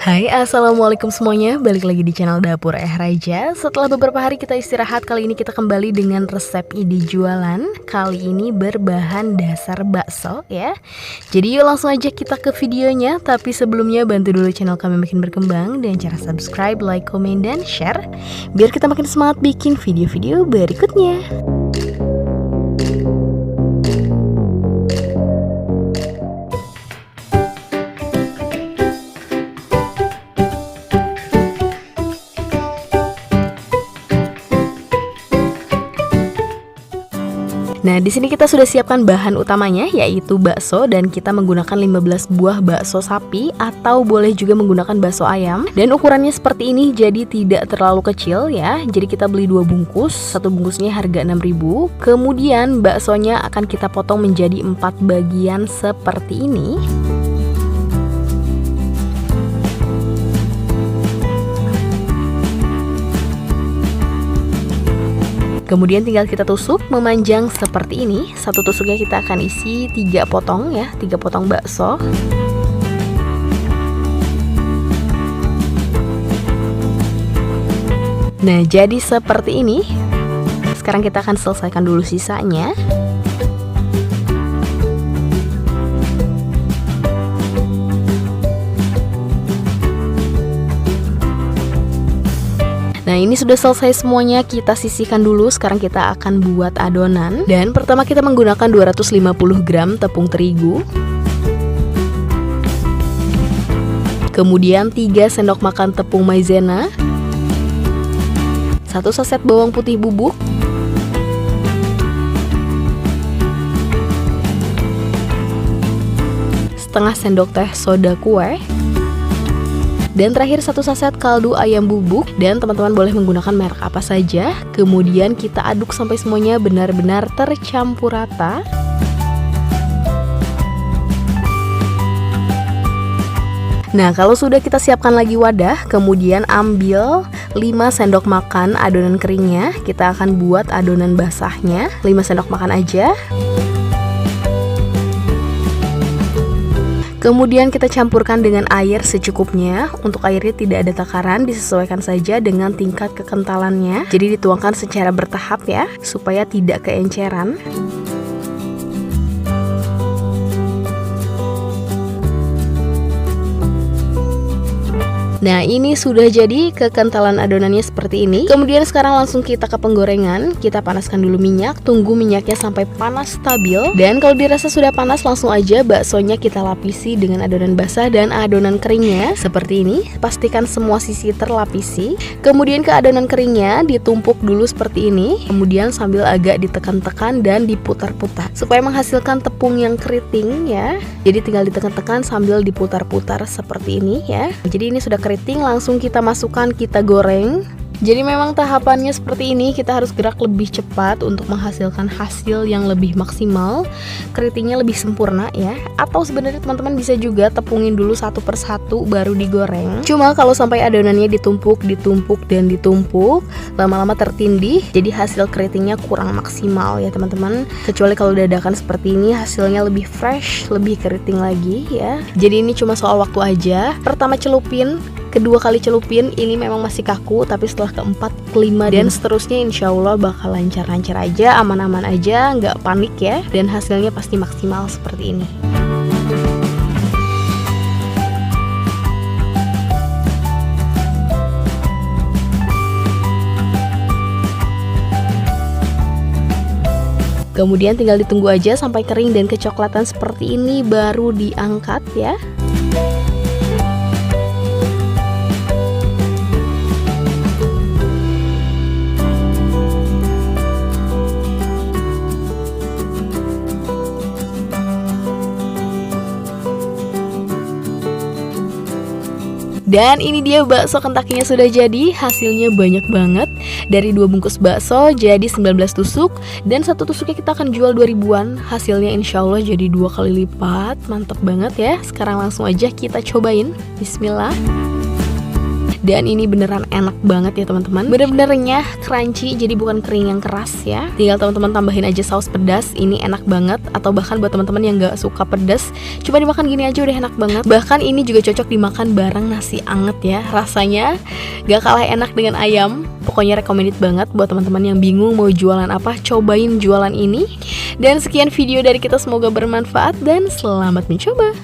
Hai, assalamualaikum semuanya. Balik lagi di channel Dapur Raja. Setelah beberapa hari kita istirahat, kali ini kita kembali dengan resep ide jualan. Kali ini berbahan dasar bakso ya. Jadi yuk langsung aja kita ke videonya. Tapi sebelumnya bantu dulu channel kami makin berkembang dengan cara subscribe, like, komen, dan share, biar kita makin semangat bikin video-video berikutnya. Nah, di sini kita sudah siapkan bahan utamanya, yaitu bakso, dan kita menggunakan 15 buah bakso sapi atau boleh juga menggunakan bakso ayam. Dan ukurannya seperti ini, jadi tidak terlalu kecil ya. Jadi kita beli 2 bungkus, satu bungkusnya harga 6.000. Kemudian baksonya akan kita potong menjadi 4 bagian seperti ini. Kemudian tinggal kita tusuk memanjang seperti ini. Satu tusuknya kita akan isi 3 potong ya, 3 potong bakso. Nah, jadi seperti ini. Sekarang kita akan selesaikan dulu sisanya. Nah, ini sudah selesai semuanya, kita sisihkan dulu. Sekarang kita akan buat adonan. Dan pertama kita menggunakan 250 gram tepung terigu. Kemudian 3 sendok makan tepung maizena, 1 saset bawang putih bubuk, setengah sendok teh soda kue, dan terakhir 1 saset kaldu ayam bubuk. Dan teman-teman boleh menggunakan merek apa saja. Kemudian kita aduk sampai semuanya benar-benar tercampur rata. Nah, kalau sudah kita siapkan lagi wadah, kemudian ambil 5 sendok makan adonan keringnya. Kita akan buat adonan basahnya, 5 sendok makan aja. Kemudian kita campurkan dengan air secukupnya. Untuk airnya tidak ada takaran, disesuaikan saja dengan tingkat kekentalannya. Jadi dituangkan secara bertahap ya, supaya tidak keenceran. Nah, ini sudah jadi kekentalan adonannya seperti ini. Kemudian sekarang langsung kita ke penggorengan. Kita panaskan dulu minyak, tunggu minyaknya sampai panas stabil. Dan kalau dirasa sudah panas, langsung aja baksonya kita lapisi dengan adonan basah dan adonan keringnya seperti ini. Pastikan semua sisi terlapisi. Kemudian ke adonan keringnya ditumpuk dulu seperti ini. Kemudian sambil agak ditekan-tekan dan diputar-putar supaya menghasilkan tepung yang keriting ya. Jadi tinggal ditekan-tekan sambil diputar-putar seperti ini ya. Jadi ini sudah keriting, langsung kita masukkan, kita goreng. Jadi memang tahapannya seperti ini, kita harus gerak lebih cepat untuk menghasilkan hasil yang lebih maksimal, keritingnya lebih sempurna ya. Atau sebenarnya teman-teman bisa juga tepungin dulu satu persatu baru digoreng. Cuma kalau sampai adonannya ditumpuk, dan ditumpuk, lama-lama tertindih, jadi hasil keritingnya kurang maksimal ya teman-teman. Kecuali kalau dadakan seperti ini, hasilnya lebih fresh, lebih keriting lagi ya. Jadi ini cuma soal waktu aja. Pertama celupin, kedua kali celupin, ini memang masih kaku, tapi setelah keempat, kelima, dan seterusnya insya Allah bakal lancar-lancar aja, aman-aman aja, nggak panik ya, dan hasilnya pasti maksimal seperti ini. Kemudian tinggal ditunggu aja sampai kering dan kecoklatan seperti ini, baru diangkat ya. Dan ini dia bakso kentakinya sudah jadi. Hasilnya banyak banget. Dari 2 bungkus bakso jadi 19 tusuk. Dan satu tusuknya kita akan jual 2.000-an. Hasilnya insya Allah jadi 2 kali lipat. Mantep banget ya. Sekarang langsung aja kita cobain. Bismillah. Dan ini beneran enak banget ya teman-teman. Bener-bener renyah, crunchy, jadi bukan kering yang keras ya. Tinggal teman-teman tambahin aja saus pedas. Ini enak banget. Atau bahkan buat teman-teman yang gak suka pedas, coba dimakan gini aja udah enak banget. Bahkan ini juga cocok dimakan bareng nasi anget ya. Rasanya gak kalah enak dengan ayam. Pokoknya recommended banget buat teman-teman yang bingung mau jualan apa, cobain jualan ini. Dan sekian video dari kita, semoga bermanfaat dan selamat mencoba.